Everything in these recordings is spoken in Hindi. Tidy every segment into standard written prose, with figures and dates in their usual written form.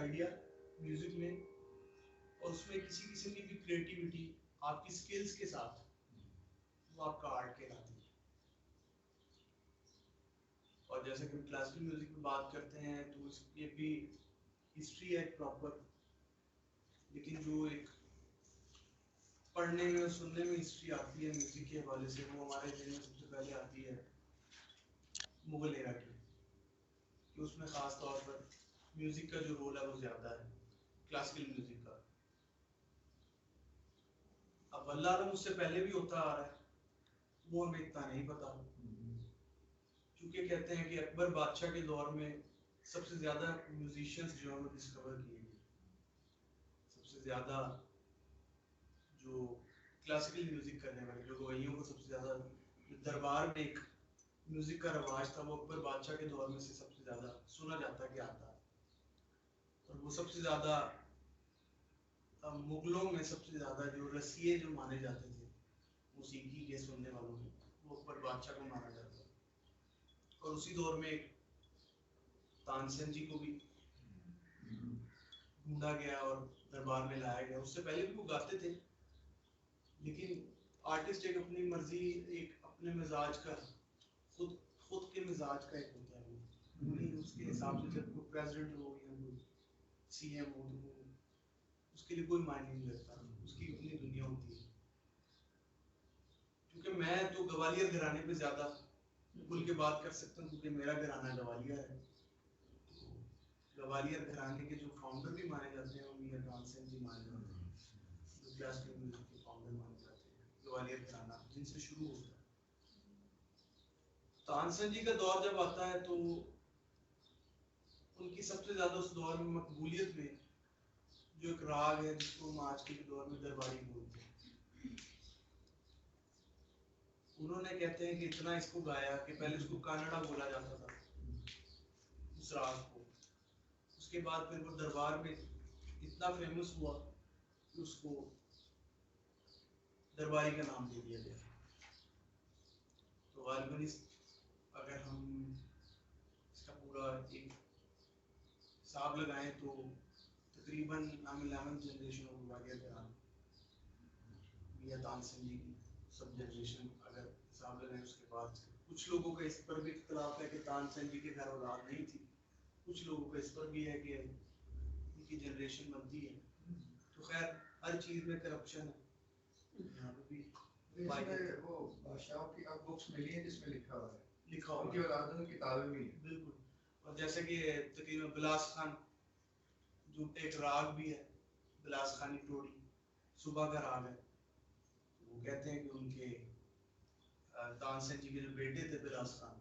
आइडिया म्यूजिक में, और उसमें किसी किस्म की भी क्रिएटिविटी आपकी स्किल्स के साथ, वो आपका आर्ट कहलाती है। और जैसे कि क्लासिकल म्यूजिक में बात करते हैं तो ये भी हिस्ट्री है प्रॉपर, लेकिन जो एक पढ़ने में और सुनने में हिस्ट्री आती है म्यूजिक के हवाले से, वो हमारे दिल में सबसे पहले आती है मुगल एरा की, कि उसमें खास तौर पर म्यूजिक का जो रोल है वो ज्यादा है क्लासिकल म्यूजिक का। अब अल्लाह आलम उससे पहले भी होता आ रहा है, वो हमें इतना नहीं पता, क्योंकि कहते हैं कि अकबर बादशाह के दौर में सबसे ज्यादा म्यूजिशियंस जो है डिस्कवर किए गए, सबसे ज्यादा जो क्लासिकल म्यूजिक करने वाले, जो गवैयों को सबसे ज्यादा, जो दरबार में एक म्यूजिक का रवाज था, वो अकबर बादशाह के दौर में से सबसे ज्यादा सुना जाता कि आता है। और वो सबसे ज्यादा मुगलों में सबसे ज्यादा जो रसिए जो माने जाते थे मौसीकी के सुनने वालों में, वो अकबर बादशाह को माना जाता है। और उसी दौर में तानसेन जी को भी ढूंढा गया और दरबार में लाया गया। उससे पहले भी वो गाते थे, लेकिन आर्टिस्ट एक अपनी मर्जी, एक अपने मिजाज का, खुद खुद के मिजाज का एक होता है वो, नहीं उसके हिसाब से जब कोई प्रेसिडेंट हो या कोई सीएम हो तो वो उसके लिए कोई मायने नहीं रखता, उसकी अपनी दुनिया होती है। क्योंकि मैं तो ग्वालियर घराने पे ज्यादा खुल के बात कर सकता हूँ, क्योंकि मेरा घराना ग्वालियर है। ग्वालियर घराने के जो फाउंडर भी माने जाते हैं वो मियां तानसेन जी माने जाते हैं, जो क्लासिकल म्यूजिक के फाउंडर माने जाते हैं, ग्वालियर घराना जिनसे शुरू होता है। तानसेन जी का दौर जब आता है तो उनकी सबसे ज्यादा उस दौर में मकबूलियत में जो एक राग है जिसको हम आज के दौर में दरबारी बोलते हैं, उन्होंने कहते हैं कि इतना इसको गाया कि पहले उसको कानड़ा बोला जाता था उस राग को, उसके बाद फिर वो दरबार में इतना फेमस हुआ कि उसको दरबारी का नाम दे दिया गया। तो गालिबन अगर हम इसका पूरा एक हिसाब लगाएं तो तकरीबन हम 11th जनरेशन ऑफ ग्वालियर घराना, मियां तानसेन जी की सब जनरेशन अगर हिसाब लगाएं, उसके बाद कुछ लोगों का इस पर भी इख्तिलाफ है कि तानसेन जी के घर औलाद नहीं थी, कुछ लोगों का इस पर भी है कि उनकी जनरेशन बनती है। तो खैर हर चीज में करप्शन है, यहाँ पे भी वो बादशाहों की अब बुक्स मिली है जिसमें लिखा हुआ है उनकी औलादों की किताबें भी हैं। बिल्कुल। और जैसे कि तकरीबन बिलास खान जो एक राग भी है, बिलास खानी टोड़ी सुबह का राग है, वो कहते हैं कि उनके तानसेन जी के जो बेटे थे बिलास खान,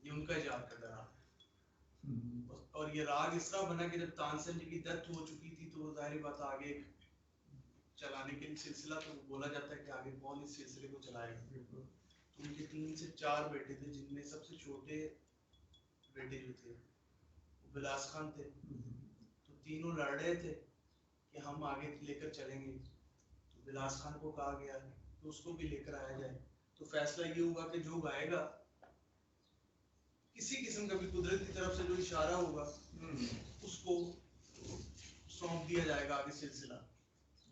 ये उनका इजाद करदा राग है। और ये राग इस तरह बना कि जब तानसेन जी की डेथ हो चुकी थी तो जाहिर बात आगे चलाने के लिए सिलसिला, तो बोला जाता है कि आगे कौन इस सिलसिले को चलाएगा। तो उनके 3 से 4 बेटे थे, जिनमें सबसे छोटे बेटे जो थे वो बिलास खान थे। तो तीनों लड़ रहे थे कि हम आगे लेकर चलेंगे, तो बिलास खान को कहा गया कि उसको भी लेकर आया जाए। तो फैसला ये हुआ कि जो गाएगा, किसी किस्म का भी कुदरत की तरफ से जो इशारा होगा उसको सौंप दिया जाएगा आगे सिलसिला,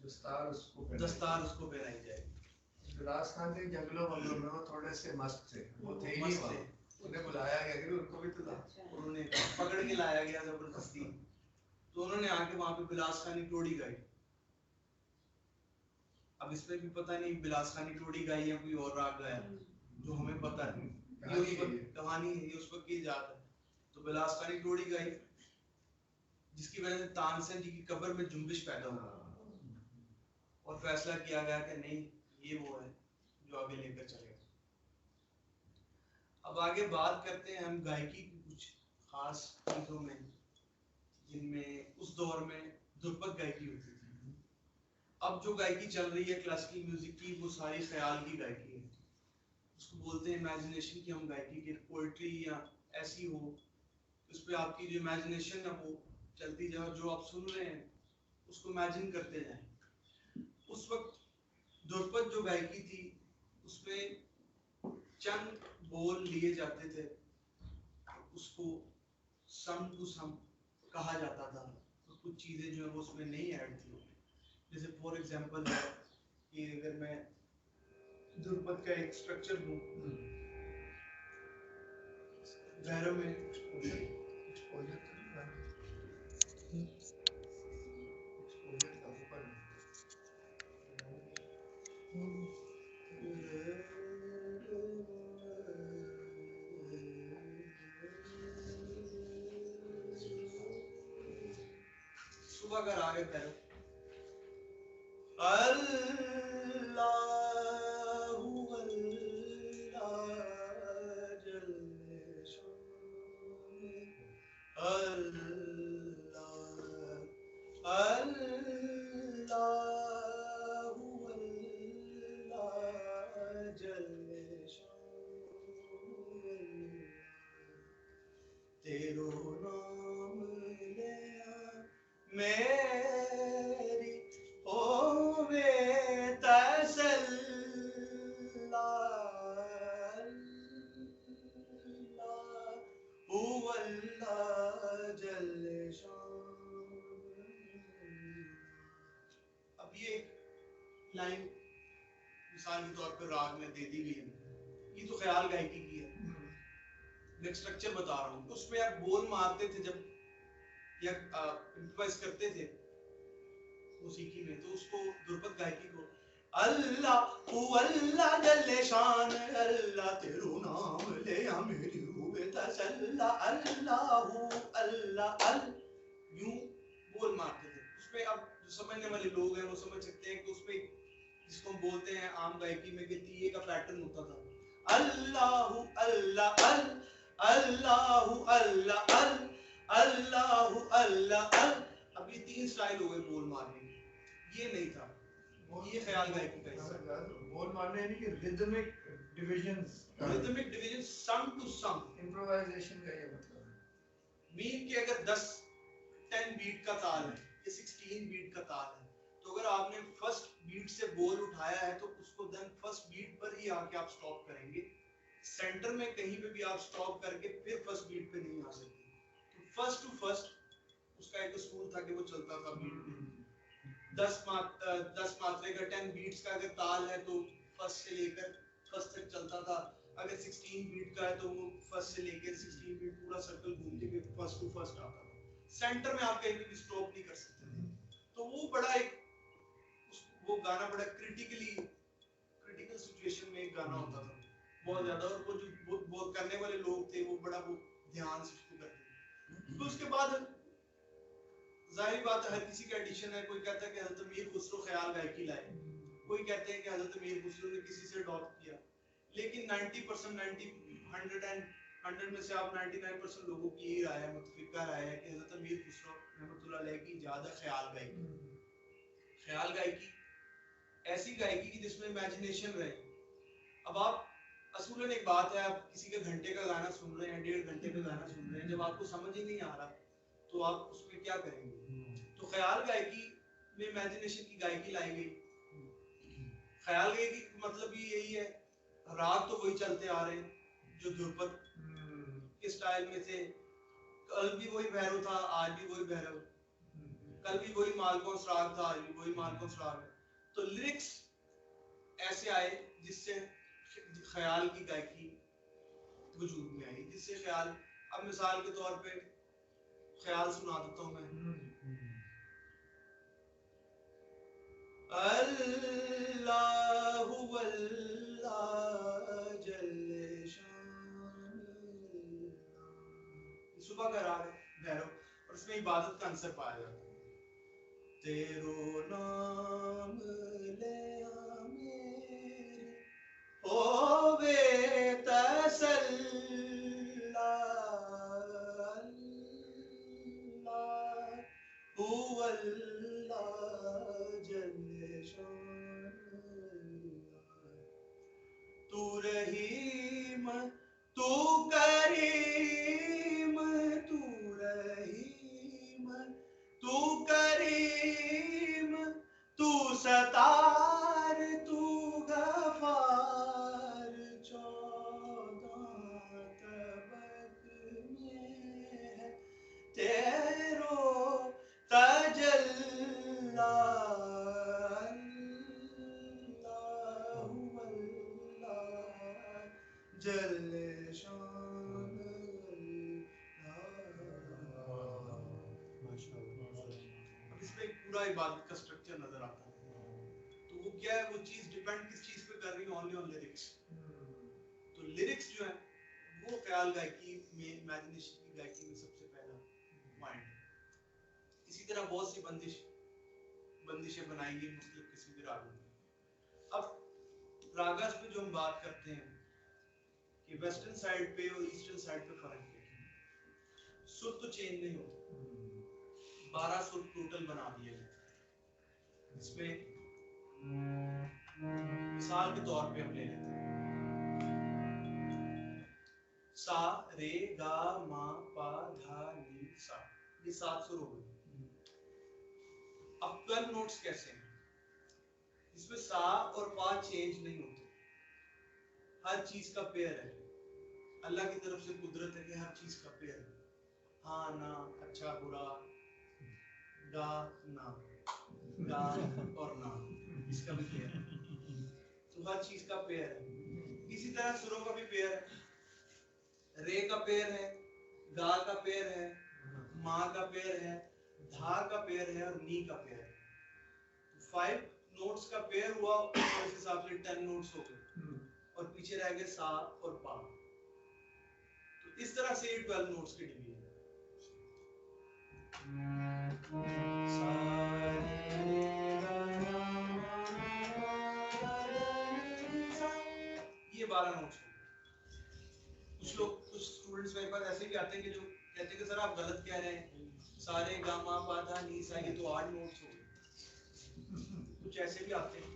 दस्तार उसको पहनाई जाएगी। बिलास खान के जंगलों वंगलों में वो थोड़े से मस्त थे, वो थे ही नहीं वहाँ, उन्हें बुलाया गया कि उनको भी तो उन्होंने पकड़ के लाया गया जबरदस्ती। तो उन्होंने आके वहां पे बिलास खानी टोड़ी गाई। अब इसमें भी पता नहीं बिलास खानी टोड़ी गाई या कोई और राग गाया, जो हमें पता है ये उस वक्त कहानी है, ये उस वक्त की याद है। तो बिलास खानी टोड़ी गाई, जिसकी वजह से तानसेन जी की कब्र में जुम्बिश पैदा हुआ और फैसला किया गया कि नहीं, ये वो है जो आगे लेकर चलेगा। अब आगे बात करते हैं हम गायकी की कुछ खास चीजों में, जिनमें उस दौर में ध्रुपद गायकी होती थी। अब जो गायकी चल रही है क्लासिकल म्यूजिक की, वो सारी ख्याल की गायकी है, उसको बोलते हैं इमेजिनेशन की हम गायकी की। पोइट्री या ऐसी हो उस पर आपकी जो इमेजिनेशन है वो चलती जाए, जो आप सुन रहे हैं उसको इमेजिन करते जाएं। उस वक्त ध्रुपद जो गायकी थी उसमें चंद बोल लिए जाते थे, उसको सम टू सम कहा जाता था, तो कुछ चीज़ें जो है वो उसमें नहीं ऐड थी। जैसे फॉर एग्जांपल है कि अगर मैं ध्रुपद का एक स्ट्रक्चर दूं, भैरव में एक्सपोजर का ऊपर सुबह का राग है भैरव। अल्लाहु अल्लाह जल्ले शान, अल्लाह अल्लाहु अल्लाह जल्ले शान, तेरो नाम लिया मेरी होवे तसल्ला, अल्लाहु अल्लाह जल्ले शान। अब ये लाइन मिसाल के तौर पर राग में दे दी गई है, ये तो ख्याल गायकी की है। मैं स्ट्रक्चर बता रहा हूँ, उसमें आप बोल मारते थे जब या इम्प्रोवाइज करते थे मौसीकी में, तो उसको ध्रुपद गायकी को अल्लाह अल्लाह जल्ले शान, अल्लाह तेरो नाम ले आ मेरी रूबे तसल्ला, अल्लाहु अल्लाह अल, यूं बोल मारते थे उसमें। अब जो समझने वाले लोग हैं वो समझ सकते हैं कि उसमें जिसको हम बोलते हैं आम गायकी में कि तीये का पैटर्न होता था, अल्लाहु अल्लाह अल, अल्लाहु अल्लाह अल, अल्लाहु अल्लाह अल। अब ये तीन स्टाइल हो गए बोल मारने की, ये नहीं था, ये ख्याल गायकी का हिस्सा। बोल मारने यानी कि rhythmic divisions, rhythmic division, some to some improvisation का ये मतलब है। मीन के अगर 10 बीट का ताल है या 16 बीट का ताल है, तो अगर आपने फर्स्ट बीट से बोल उठाया है तो उसको देन फर्स्ट बीट पर ही आके आप स्टॉप करेंगे। सेंटर में कहीं पे भी आप स्टॉप करके फिर फर्स्ट बीट पे नहीं आ सकते। तो फर्स्ट टू फर्स्ट उसका एक उसूल था कि वो चलता था बीट पे। 10 मात्रे का 10 बीट्स का अगर ताल है तो फर्स्ट से लेकर फर्स्ट तक चलता था। अगर 16 बीट का है तो वो फर्स्ट से लेकर 16 बीट पूरा सर्कल घूम के फर्स्ट टू फर्स्ट आता था। सेंटर में आप कहीं भी स्टॉप नहीं कर सकते थे। तो वो बड़ा एक वो गाना बड़ा क्रिटिकल सिचुएशन में एक गाना होता था बहुत ज्यादा, और वो जो वो करने वाले लोग थे वो बड़ा वो ध्यान से उसको करते थे। तो उसके बाद जाहिर बात है हर किसी का एडिशन है, कोई कहता है कि हजरत मीर खुसरो ख्याल गायकी लाए, कोई कहते हैं कि हजरत मीर खुसरो ने किसी से अडॉप्ट किया, लेकिन 90% 100 में से आप 99% लोगों की यही राय है, मुतफिका राय है कि हजरत मीर खुसरो रहमतुल्लाह अलैह की ज्यादा ख्याल गायकी। ख्याल गायकी ऐसी गायकी की जिसमें इमेजिनेशन रहे। अब आप असूलन एक बात है, आप किसी के घंटे का गाना सुन रहे हैं, 1.5 घंटे का गाना सुन रहे हैं, जब आपको समझ ही नहीं आ रहा तो आप उसमें क्या करेंगे। तो ख्याल गायकी में इमेजिनेशन की गायकी लाई गई। ख्याल गायकी का मतलब भी यही है, राग तो वही चलते आ रहे हैं जो ध्रुपद के स्टाइल में थे। कल भी वही भैरव था, आज भी वही भैरव, कल भी वही मालकोंस राग था, आज भी वही मालकोंस राग है। तो लिरिक्स ऐसे आए जिससे ख्याल की गायकी वजूद में आई, जिससे ख्याल, अब मिसाल के तौर पे ख्याल सुना देता हूं मैं। अल्लाहु अल्लाह जल्ले शान, सुबह का राग है भैरव, और इसमें इबादत का अंसर पाया जाता है। तेरो नाम ले आ मेरे होवे तसल्ला, अल्लाहु अल्लाह जल्ले शान, तू रहीम तू करीम, तू रहीम तू करीम, तू सतार तू गफार, 14 तबक में है तेरो जले शान अब इसमें एक पूरा इबादत का स्ट्रक्चर नजर आता है। तो वो क्या है, वो चीज डिपेंड किस चीज पे कर रही है, ओनली ऑन लिरिक्स। तो लिरिक्स जो है वो ख्याल गायकी में, इमेजिनेशन की गायकी में सबसे पहला पॉइंट। इसी तरह बहुत सी बंदिशें बनाई गई मुख्तलिफ किस्म के रागों में। अब रागास पे जो हम बात करते हैं कि वेस्टर्न साइड पे और ईस्टर्न साइड पे फर्क है। सुर तो चेंज नहीं होता, 12 सुर टोटल बना दिए गए। इसमें मिसाल के तौर पे हम ले लेते हैं सा रे गा मा पा धा नी सा, ये 7 सुर हो गए। अब 12 नोट्स कैसे हैं? इसमें सा और पा चेंज नहीं होते, हर चीज का पेयर है। अल्लाह की तरफ से कुदरत है कि हर चीज का पेयर है। हाँ ना, अच्छा बुरा, गा ना, गा और ना, इसका भी पेयर है। तो हर चीज का पेयर है। इसी तरह सुरों का भी पेयर है। रे का पेयर है, गा का पेयर है, मा का पेयर है, धा का पेयर है और नी का पेयर है। 5 नोट्स का पेयर हुआ और इस हिसाब से 10 नोट्स हो गए और पीछे रह गए सा और पा। तो इस तरह से 12 नोट्स की डिवीजन है। ये 12 नोट्स हो गए। कुछ स्टूडेंट्स मेरे पास ऐसे भी आते हैं कि जो कहते हैं कि सर आप गलत कह रहे हैं, सारे गामा पा धा नी सा, ये तो 8 नोट्स हो गए। कुछ ऐसे भी आते हैं।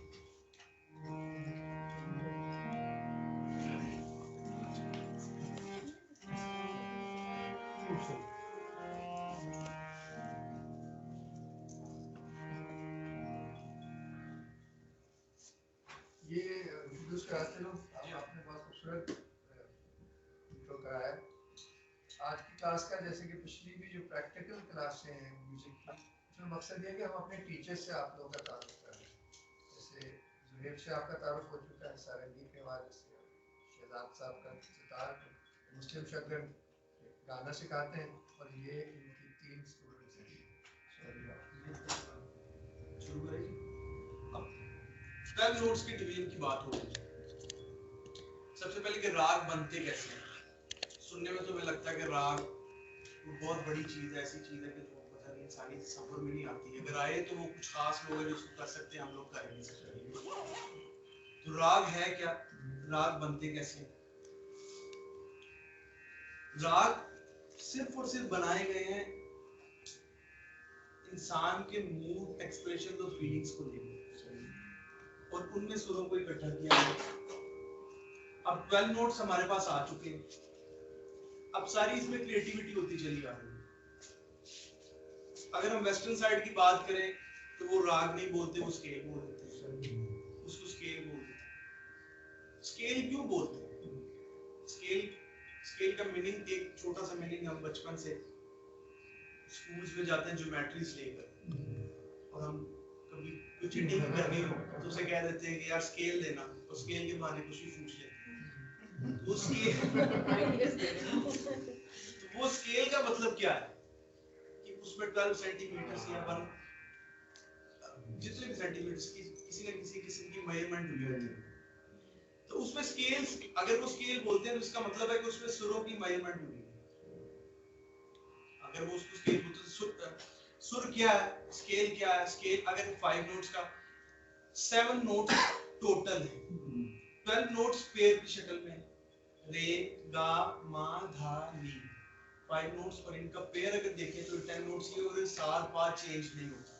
ये इंट्रोड्यूस कराते लोग आपने बहुत खूबसूरत इंट्रो कराया। आज की क्लास का, जैसे कि पिछली भी जो प्रैक्टिकल क्लासें हैं म्यूजिक की, उसमें मकसद ये है कि हम अपने टीचर से आप लोगों का तारुफ करें। जैसे जुनेब से आपका तारुफ हो चुका है, सारंगी के आवाज़ से, शहजाद साहब का सितार, मुस्लिम शगन गाना सिखाते हैं, और ये इनकी 3 स्टूडेंट्स हैं। शुरू करें। अब 12 नोट्स की डिवीजन की बात हो रही है। सबसे पहले कि राग बनते कैसे हैं। सुनने में तो हमें लगता है कि राग वो बहुत बड़ी चीज है, ऐसी चीज है कि जो पता नहीं इंसानी सफर में नहीं आती। अगर आए तो वो कुछ खास लोग हैं जो उसको कर सकते हैं, हम लोग कर नहीं सकते। तो राग है क्या, राग बनते कैसे? राग सिर्फ और सिर्फ बनाए गए हैं इंसान के मूड, एक्सप्रेशन और फीलिंग्स को लेकर, और उनमें सुरों को इकट्ठा किया गया। अब 12 नोट्स हमारे पास आ चुके हैं। अब सारी इसमें क्रिएटिविटी होती चली आ रही है। अगर हम वेस्टर्न साइड की बात करें तो वो राग नहीं बोलते, वो स्केल बोल देते हैं, उसको स्केल बोलते हैं। स्केल क्यों बोलते हैं? स्केल का मीनिंग, एक छोटा सा मीनिंग हम बचपन से स्कूल्स में जाते हैं ज्योमेट्रीज लेकर, और हम कभी कुछ चीटिंग करनी हो तो उसे कह देते हैं कि यार स्केल देना, और स्केल के बहाने कुछ भी पूछ लेते हैं। तो वो स्केल का मतलब क्या है कि उसमें 12 सेंटीमीटर या 1 जितने भी सेंटीमीटर की किसी न किसी किस्म की मेजरमेंट हुई होती है। तो उसमें स्केल, अगर वो स्केल बोलते हैं तो इसका मतलब है कि उसमें सुरों की मेजरमेंट हुई है। अगर वो उसको स्केल बोलते हैं, सुर क्या है, स्केल क्या है? स्केल अगर 5 नोट्स का 7 नोट्स टोटल है, 12 नोट्स पेयर की शक्ल में, रे गा मा धा नी, 5 नोट्स, और इनका पेयर अगर देखें तो 10 नोट्स ये, और सार पा चेंज नहीं होता।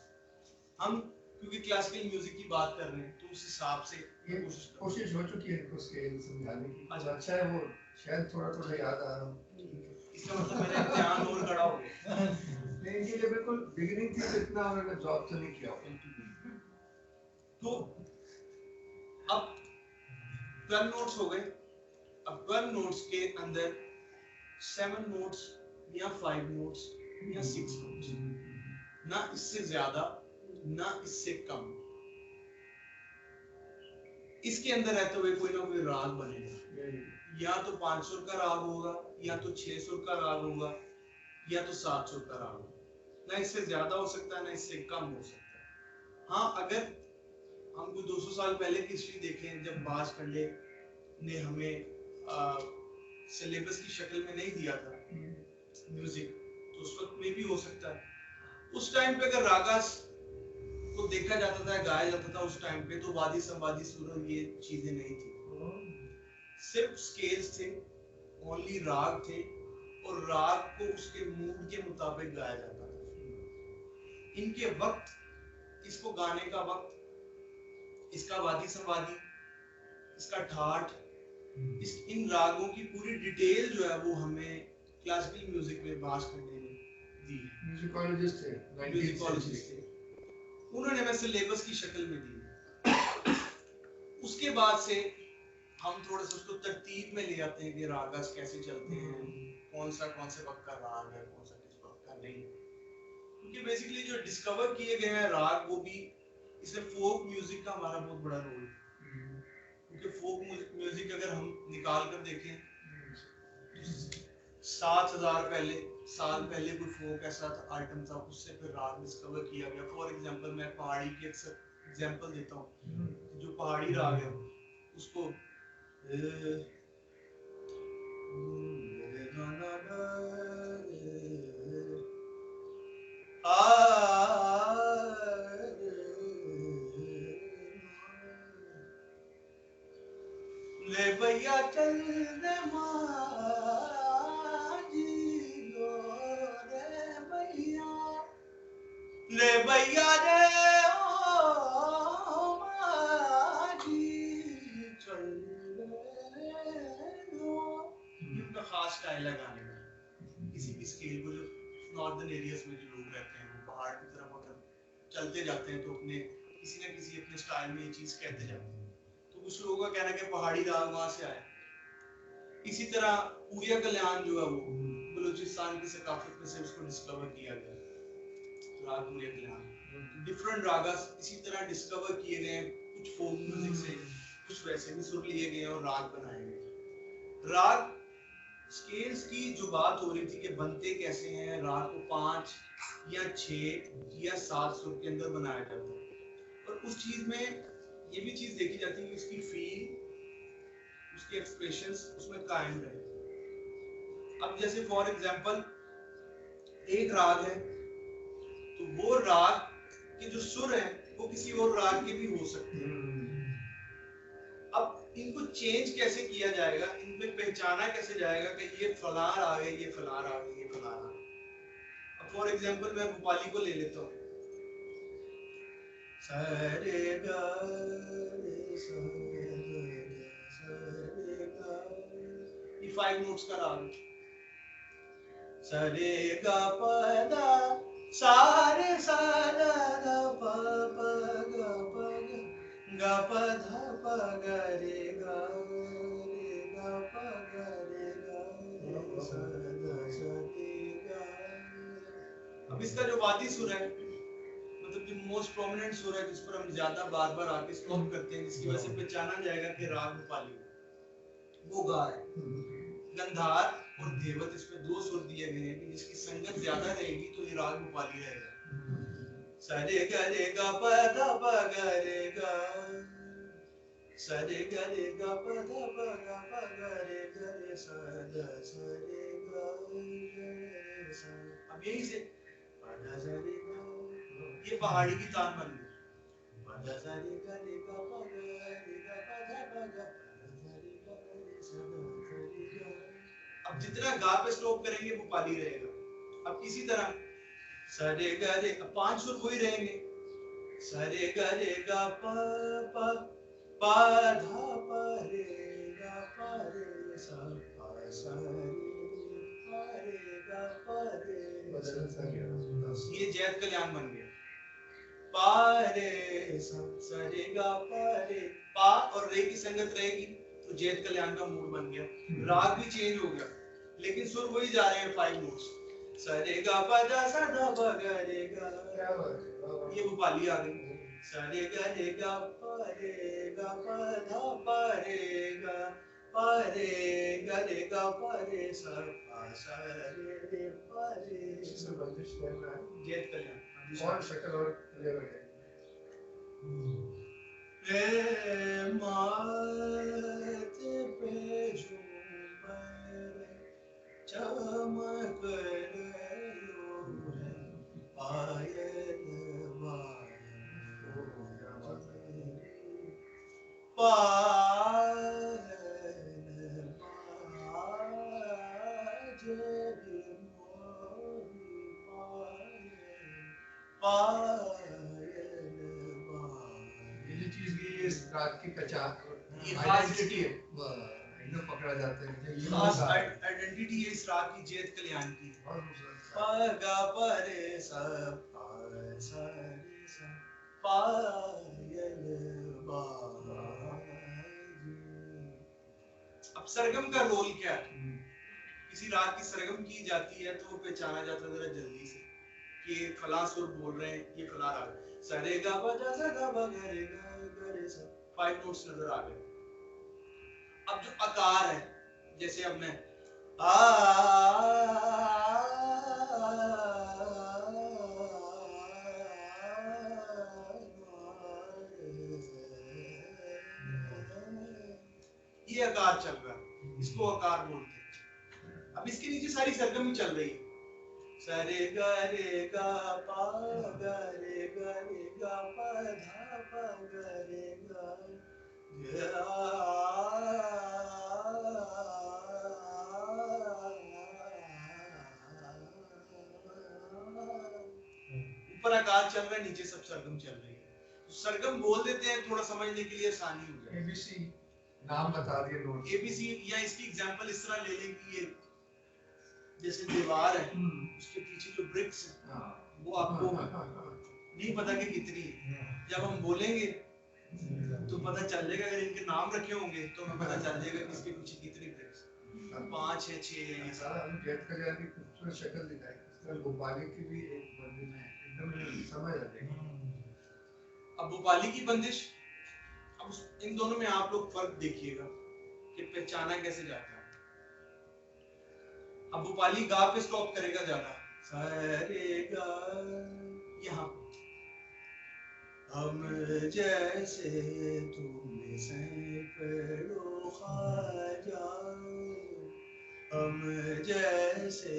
हम क्योंकि क्लासिकल म्यूजिक की बात कर रहे हैं तो उस हिसाब से ये कोशिश हो चुकी है इनको स्केल समझाने की। अच्छा है, वो शायद थोड़ा थोड़ा याद आ रहा हूँ। इसका मतलब मेरा ध्यान और खड़ा हो गया। नहीं, इनकी जब बिल्कुल बिगिनिंग थी तो इतना उन्होंने जॉब तो नहीं किया। तो अब 12 नोट्स हो गए। अब 12 नोट्स के अंदर 7 नोट्स या 5 नोट्स या 6 नोट्स, ना इससे ज्यादा ना इससे कम। इसके अंदर रहते हुए कोई ना कोई राग बनेगा, या तो 5 सुर का राग होगा, या तो 6 सुर का राग होगा, या तो 7 सुर का राग होगा। ना इससे ज्यादा हो सकता है, ना इससे कम हो सकता है। हाँ, अगर हम कुछ 200 साल पहले की हिस्ट्री देखें, जब बाज खंडे ने हमें सिलेबस की शक्ल में नहीं दिया था म्यूजिक, तो उस वक्त में भी हो सकता है। उस टाइम पे अगर रागास को देखा जाता था, गाया जाता था उस टाइम पे, तो वादी संवादी सुर और ये चीजें नहीं थी, सिर्फ स्केल्स थे, ओनली राग थे, और राग को उसके मूड के मुताबिक गाया जाता था। इनके वक्त, इसको गाने का वक्त, इसका वादी संवादी, इसका ठाठ, इन रागों की पूरी डिटेल जो है वो हमें क्लासिकल म्यूजिक में बाज खंडे ने दी है। म्यूजिकोलॉजिस्ट थे, उन्होंने हमें सिलेबस की शक्ल में दी। उसके बाद से हम थोड़ा सा उसको तरतीब में ले आते हैं कि रागस कैसे चलते हैं, कौन से वक्त का राग है, कौन सा किस वक्त का नहीं। क्योंकि बेसिकली जो डिस्कवर किए गए हैं राग, वो भी इसमें फोक म्यूजिक का हमारा बहुत बड़ा रोल है। क्योंकि फोक म्यूजिक अगर हम निकाल कर देखें, 7,000 साल पहले कोई फोक ऐसा आइटम था, उससे फिर राग डिस्कवर किया गया। फॉर एग्जांपल, मैं पहाड़ी की अक्सर एग्जांपल देता हूँ, जो पहाड़ी राग है उसको ले भैया चल रे माजी लो रे भैया, ले भैया रे ओ माजी चल रे लो। इनका खास स्टाइल है गाने का। किसी भी स्केल को, जो नॉर्दर्न एरियाज में जो लोग रहते हैं, वो पहाड़ की तरफ अगर चलते जाते हैं तो अपने किसी न किसी अपने स्टाइल में ये चीज कहते जाते हैं। तो कुछ लोगों का कहना है कि पहाड़ी राग वहां से आया। इसी तरह पूरिया कल्याण जो है वो बलूचिस्तान की सकाफत में से उसको डिस्कवर किया गया, राग पूरिया कल्याण। डिफरेंट रागस इसी तरह डिस्कवर किए गए, कुछ फोक म्यूजिक से, कुछ वैसे भी सुर लिए गए और राग बनाए गए। राग स्केल्स की जो बात हो रही थी कि बनते कैसे हैं, राग को 5 या 6 या 7 सुर के अंदर बनाया जाता है। और उस चीज में ये भी चीज देखी जाती है कि उसकी फील, उसके एक्सप्रेशंस उसमें कायम रहे। अब जैसे फॉर एग्जांपल एक राग है, तो वो राग के जो सुर हैं वो किसी और राग के भी हो सकते हैं। अब इनको चेंज कैसे किया जाएगा, इनमें पहचाना कैसे जाएगा कि ये फलां राग है, ये फलां राग है, ये फलां राग है। अब फॉर एग्जांपल मैं भोपाली को ले लेता हूँ, सरे गा रे सरे गा, ये 5 नोट्स का राग है। सरे गा प दा सारे सा दा दा प प ग प ग प ध प ग रे ग प ग रे ग स द स रे ग। अब इसका जो वादी सुर है, मतलब जो मोस्ट प्रोमिनेंट सुर है, जिस पर हम ज्यादा बार बार आके स्टॉप करते हैं, जिसकी वजह से पहचाना जाएगा कि राग भोपाली, वो गा है। गंधार और देवत, इसमें 2 सुर दिए गए हैं कि जिसकी संगत ज्यादा रहेगी तो ये राग भोपाली रहेगा। सरे ग रे ग प ध प ग रे ग, सरे ग रे ग प ध प ग रे ग रे स द स रे ग रे स। अब यहीं से प ध स रे ग, ये पहाड़ी की तान बन गई। प ध स रे ग रे ग प ग रे ग प ध प ग अब जितना गा पे स्टॉप करेंगे वो पाली रहेगा। अब इसी तरह सरे ग रे, 5 सुर वही रहेंगे, सरे ग रे ग प प प ध प रे ग प रे स प स रे प रे ग प रे स। ये जैत कल्याण बन गया। प रे स सरे ग प रे, पा और रे की संगत रहेगी तो जैत कल्याण का मूड बन गया। राग भी चेंज हो गया, लेकिन सुर वही जा रहे हैं 5 नोट्स, सरे ग प द स ध प ग रे ग। ये भोपाली आ गई, सरे ग रे ग प रे ग गा प धा प रे गा प रे गा प रे सा पा सा रे प रे इसमें बंदिश करना है जेत कल्याण और शक्ल और क्लियर हो जाएगी रे माथे पे झूमर चमक रयो है पायल ये चीज ये इस रात की पहचान ये खास आइडेंटिटी है एकदम पकड़ा जाता है कि ये खास आइडेंटिटी है इस राग की जेत कल्याण की बहुत खूबसूरत प गा प रे सा पा सा रे सा पायल बाजे। अब सरगम का रोल क्या है? किसी राग की सरगम की जाती है तो पहचाना जाता है जरा जल्दी से कि ये फला सुर बोल रहे हैं, ये फला राग है। सा रे गा प जा सा गा प ग रे सा 5 नोट्स नजर आ गए। अब जो आकार है, जैसे अब मैं ये आकार चल रहा है, इसको आकार बोलते हैं। अब इसके नीचे सारी सरगम ही चल रही है। सरे ग रे ग पा ग रे ग पा धा पा ग रे ग ऊपर आकार चल रहा है, नीचे सब सरगम चल रही है। तो सरगम बोल देते हैं थोड़ा समझने के लिए आसानी हो जाए। एबीसी नाम बता दिए नोट एबीसी या इसकी एग्जांपल इस तरह ले लें कि ये जैसे दीवार है, उसके पीछे जो ब्रिक्स है वो आपको नहीं पता कि कितनी है। जब हम बोलेंगे तो पता चल जाएगा, अगर इनके नाम रखे होंगे तो हमें पता चल जाएगा कि इसके पीछे कितनी ब्रिक्स, 5 है 6 है, ये सारा जेट कल्याण की खूबसूरत शक्ल दिखाई। इसमें भोपाली की भी एक बंदिश है, एकदम समझ आ जाएगी। अब भोपाली की बंदिश, अब इन दोनों में आप लोग फर्क देखिएगा कि पहचाना कैसे जाता है। अब भोपाली गा पे स्टॉप करेगा ज्यादा, सरे गा यहाँ हम जैसे तुम सैकड़ों ख्वाजा, हम जैसे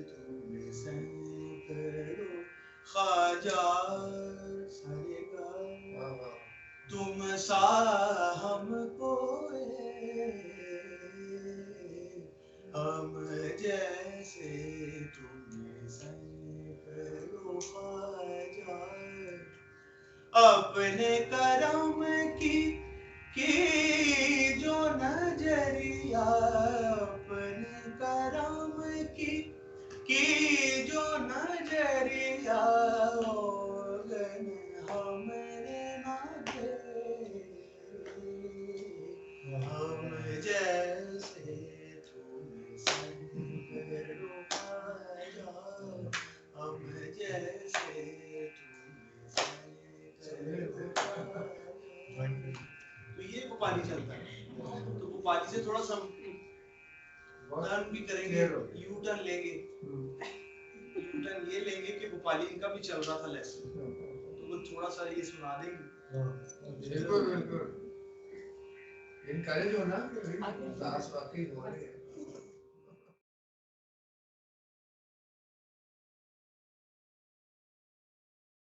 तुम सैकड़ों ख्वाजा, सरे गा तुम सा हमको हम जैसे तुम सैकड़ों ख्वाजा, अपने करम की जो नजरिया, अपने करम की जो नजरिया, ओगन हमने ना दे, हम जैसे तुम सैकड़ों ख्वाजा, हम जैसे तो ये भोपाली चलता है। तो भोपाली से थोड़ा सा टर्न भी करेंगे, यू टर्न लेंगे, यू टर्न ये लेंगे कि भोपाली इनका भी चल रहा था लेसन, तो वो थोड़ा सा ये सुना देंगे। बिल्कुल बिल्कुल इनकरेज हो ना, दास वाकई हो रहे हैं।